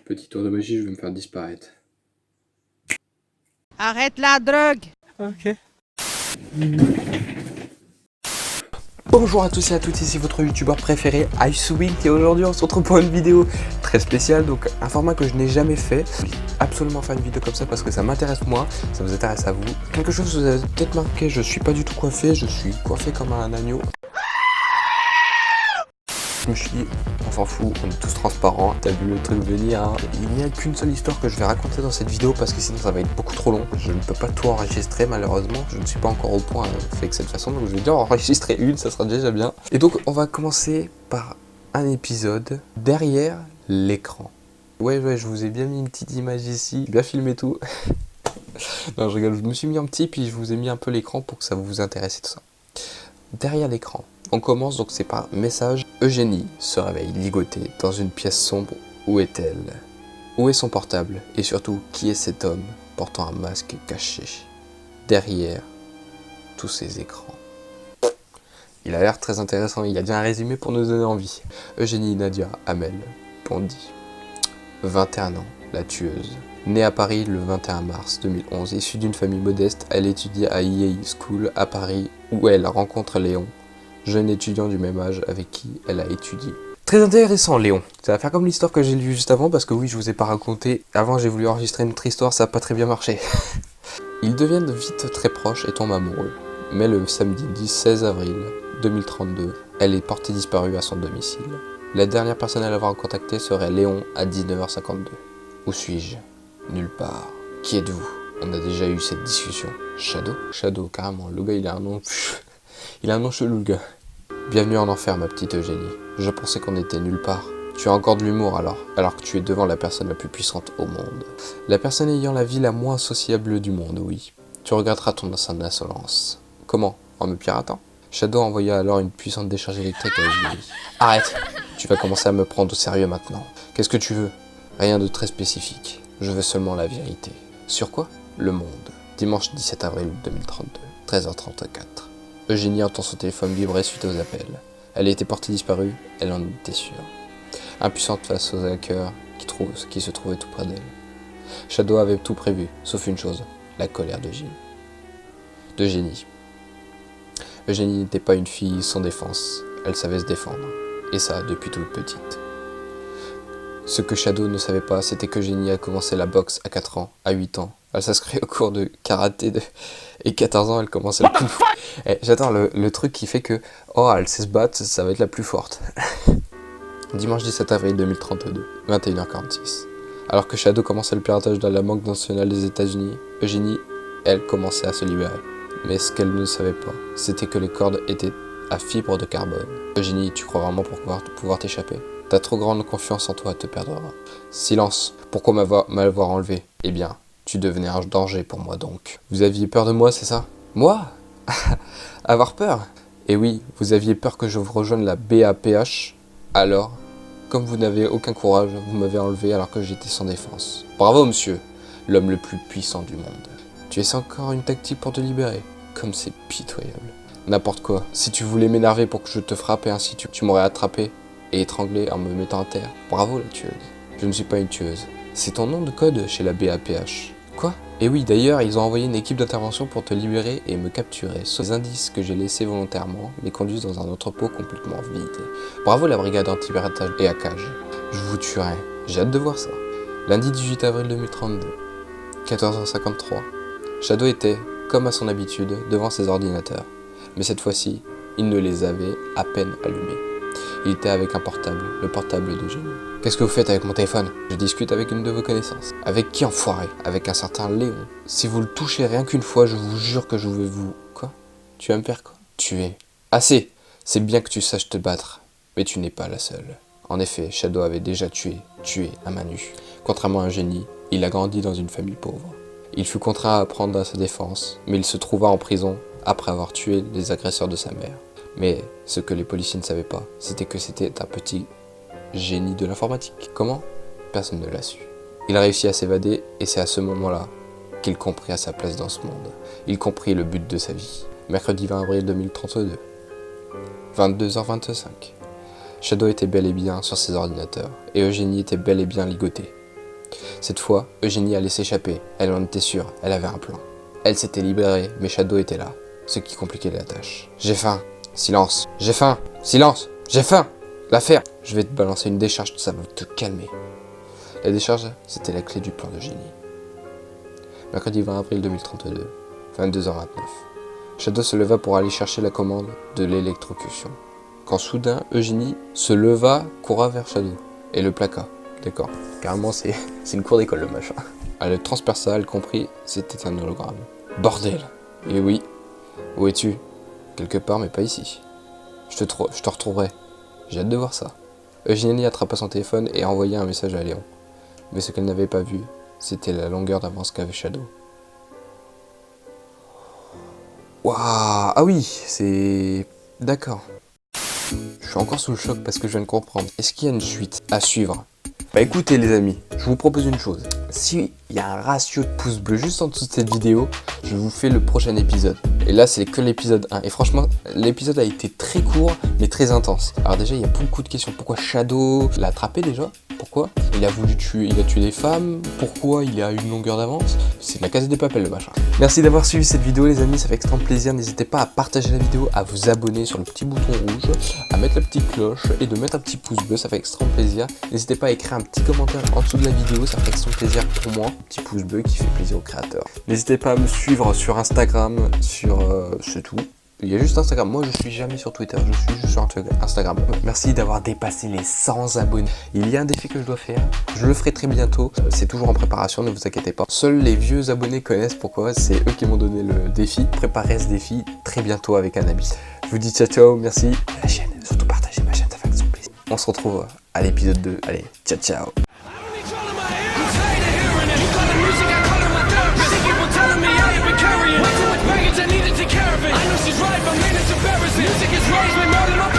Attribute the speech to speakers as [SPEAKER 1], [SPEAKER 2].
[SPEAKER 1] Petit tour de magie, je vais me faire disparaître.
[SPEAKER 2] Arrête la drogue!
[SPEAKER 3] Ok.
[SPEAKER 4] Bonjour à tous et à toutes, ici votre youtubeur préféré Icewing et aujourd'hui on se retrouve pour une vidéo très spéciale, donc un format que je n'ai jamais fait. Je voulais absolument faire une vidéo comme ça parce que ça m'intéresse moi, ça vous intéresse à vous. Quelque chose vous avez peut-être marqué, je suis pas du tout coiffé, je suis coiffé comme un agneau. Je me suis dit, on s'en fout, on est tous transparents, t'as vu le truc venir, hein. Il n'y a qu'une seule histoire que je vais raconter dans cette vidéo parce que sinon ça va être beaucoup trop long. Je ne peux pas tout enregistrer malheureusement, je ne suis pas encore au point fait de cette façon, donc je vais déjà enregistrer une, ça sera déjà bien. Et donc on va commencer par un épisode derrière l'écran. Ouais, je vous ai bien mis une petite image ici, bien filmé tout. Non, je rigole, je me suis mis en petit puis je vous ai mis un peu l'écran pour que ça vous intéresse et tout ça. Derrière l'écran. On commence donc c'est par message. Eugénie se réveille ligotée dans une pièce sombre. Où est-elle? Où est son portable? Et surtout, qui est cet homme portant un masque caché derrière tous ces écrans? Il a l'air très intéressant, il a bien un résumé pour nous donner envie. Eugénie Nadia Hamel Pondy, 21 ans, la tueuse. Née à Paris le 21 mars 2011, issue d'une famille modeste, elle étudie à Yale School à Paris où elle rencontre Léon, jeune étudiant du même âge avec qui elle a étudié. Très intéressant Léon, ça va faire comme l'histoire que j'ai lue juste avant parce que oui je vous ai pas raconté, avant j'ai voulu enregistrer une autre histoire, ça a pas très bien marché. Ils deviennent vite très proches et tombent amoureux, mais le samedi 16 avril 2032, elle est portée disparue à son domicile. La dernière personne à l'avoir contactée serait Léon à 19h52. Où suis-je? Nulle part. Qui êtes-vous? On a déjà eu cette discussion. Shadow? Shadow, carrément, le gars il a un nom... Il a un nom chelou le gars. Bienvenue en enfer ma petite Eugénie. Je pensais qu'on était nulle part. Tu as encore de l'humour alors que tu es devant la personne la plus puissante au monde. La personne ayant la vie la moins sociable du monde, oui. Tu regretteras ton insolence. Comment? En me piratant? Shadow envoya alors une puissante décharge électrique à Eugénie. Arrête! Tu vas commencer à me prendre au sérieux maintenant. Qu'est-ce que tu veux? Rien de très spécifique. Je veux seulement la vérité. Sur quoi? Le monde. Dimanche 17 avril 2032, 13h34. Eugénie entend son téléphone vibrer suite aux appels. Elle était portée disparue, elle en était sûre. Impuissante face aux hackers qui se trouvaient tout près d'elle. Shadow avait tout prévu, sauf une chose, la colère d'Eugénie. Eugénie n'était pas une fille sans défense, elle savait se défendre. Et ça, depuis toute petite. Ce que Shadow ne savait pas, c'était qu'Eugénie a commencé la boxe à 4 ans, à 8 ans. Elle s'inscrit au cours de karaté et 14 ans, elle commence à le j'adore le truc qui fait que, oh, elle sait se battre, ça va être la plus forte. Dimanche 17 avril 2032, 21h46. Alors que Shadow commençait le piratage dans la Banque nationale des États-Unis, Eugénie, elle, commençait à se libérer. Mais ce qu'elle ne savait pas, c'était que les cordes étaient à fibre de carbone. Eugénie, tu crois vraiment pouvoir t'échapper? T'as trop grande confiance en toi, te perdras. Silence, pourquoi m'avoir enlevé? Eh bien, tu devenais un danger pour moi donc. Vous aviez peur de moi, c'est ça? Moi? Avoir peur? Eh oui, vous aviez peur que je vous rejoigne la BAPH. Alors, comme vous n'avez aucun courage, vous m'avez enlevé alors que j'étais sans défense. Bravo monsieur, l'homme le plus puissant du monde. Tu essaies encore une tactique pour te libérer? Comme c'est pitoyable. N'importe quoi. Si tu voulais m'énerver pour que je te frappe et ainsi tu m'aurais attrapé et étranglé en me mettant à terre. Bravo la tueuse. Je ne suis pas une tueuse. C'est ton nom de code chez la BAPH. Quoi? Et oui, d'ailleurs, ils ont envoyé une équipe d'intervention pour te libérer et me capturer. Sauf les indices que j'ai laissés volontairement les conduisent dans un entrepôt complètement vide. Bravo la brigade anti-piratage et hackage. Je vous tuerai. J'ai hâte de voir ça. Lundi 18 avril 2032, 14h53. Shadow était, comme à son habitude, devant ses ordinateurs. Mais cette fois-ci, il ne les avait à peine allumés. Il était avec un portable, le portable d'Eugénie. Qu'est-ce que vous faites avec mon téléphone? Je discute avec une de vos connaissances. Avec qui enfoiré? Avec un certain Léon. Si vous le touchez rien qu'une fois, je vous jure que je vais vous... Quoi? Tu vas me faire quoi? Tuer. Assez! C'est bien que tu saches te battre, mais tu n'es pas la seule. En effet, Shadow avait déjà tué à main nue. Contrairement à Eugénie, il a grandi dans une famille pauvre. Il fut contraint à prendre à sa défense, mais il se trouva en prison après avoir tué les agresseurs de sa mère. Mais ce que les policiers ne savaient pas, c'était que c'était un petit génie de l'informatique. Comment? Personne ne l'a su. Il a réussi à s'évader et c'est à ce moment-là qu'il comprit à sa place dans ce monde. Il comprit le but de sa vie. Mercredi 20 avril 2032, 22h25. Shadow était bel et bien sur ses ordinateurs et Eugénie était bel et bien ligotée. Cette fois, Eugénie allait s'échapper, elle en était sûre, elle avait un plan. Elle s'était libérée, mais Shadow était là, ce qui compliquait la tâche. J'ai faim, silence, j'ai faim, silence, j'ai faim, l'affaire. Je vais te balancer une décharge, ça va te calmer. La décharge, c'était la clé du plan d'Eugénie. Mercredi 20 avril 2032, 22h29. Shadow se leva pour aller chercher la commande de l'électrocution. Quand soudain, Eugénie se leva, coura vers Shadow et le plaqua. D'accord, carrément c'est une cour d'école le machin. Elle le transperça, elle comprit, c'était un hologramme. Bordel. Et oui, où es-tu? Quelque part, mais pas ici. Je te retrouverai. J'ai hâte de voir ça. Eugénie attrapa son téléphone et envoya un message à Léon. Mais ce qu'elle n'avait pas vu, c'était la longueur d'avance qu'avait Shadow. Waouh. Ah oui, c'est... D'accord. Je suis encore sous le choc parce que je viens de comprendre. Est-ce qu'il y a une suite à suivre? Bah écoutez les amis, je vous propose une chose. S'il y a un ratio de pouces bleus juste en dessous de cette vidéo, je vous fais le prochain épisode. Et là c'est que l'épisode 1. Et franchement, l'épisode a été très court mais très intense. Alors déjà il y a beaucoup de questions. Pourquoi Shadow l'a attrapé déjà? Pourquoi il a tué des femmes? Pourquoi il a une longueur d'avance? C'est de la Casa de Papel le machin. Merci d'avoir suivi cette vidéo les amis, ça fait extrêmement plaisir. N'hésitez pas à partager la vidéo, à vous abonner sur le petit bouton rouge, à mettre la petite cloche et de mettre un petit pouce bleu, ça fait extrêmement plaisir. N'hésitez pas à écrire un petit commentaire en dessous de la vidéo, ça fait extrêmement plaisir pour moi. Petit pouce bleu qui fait plaisir aux créateurs. N'hésitez pas à me suivre sur Instagram, c'est tout. Il y a juste Instagram, moi je suis jamais sur Twitter, je suis juste sur Instagram. Merci d'avoir dépassé les 100 abonnés. Il y a un défi que je dois faire, je le ferai très bientôt, c'est toujours en préparation, ne vous inquiétez pas. Seuls les vieux abonnés connaissent pourquoi, c'est eux qui m'ont donné le défi. Préparez ce défi très bientôt avec un ami. Je vous dis ciao ciao, merci à la chaîne, surtout partagez ma chaîne, ça fait extrêmement plaisir. On se retrouve à l'épisode 2, allez, ciao ciao. I know she's right, but man, it's embarrassing. Music is raised, my more than my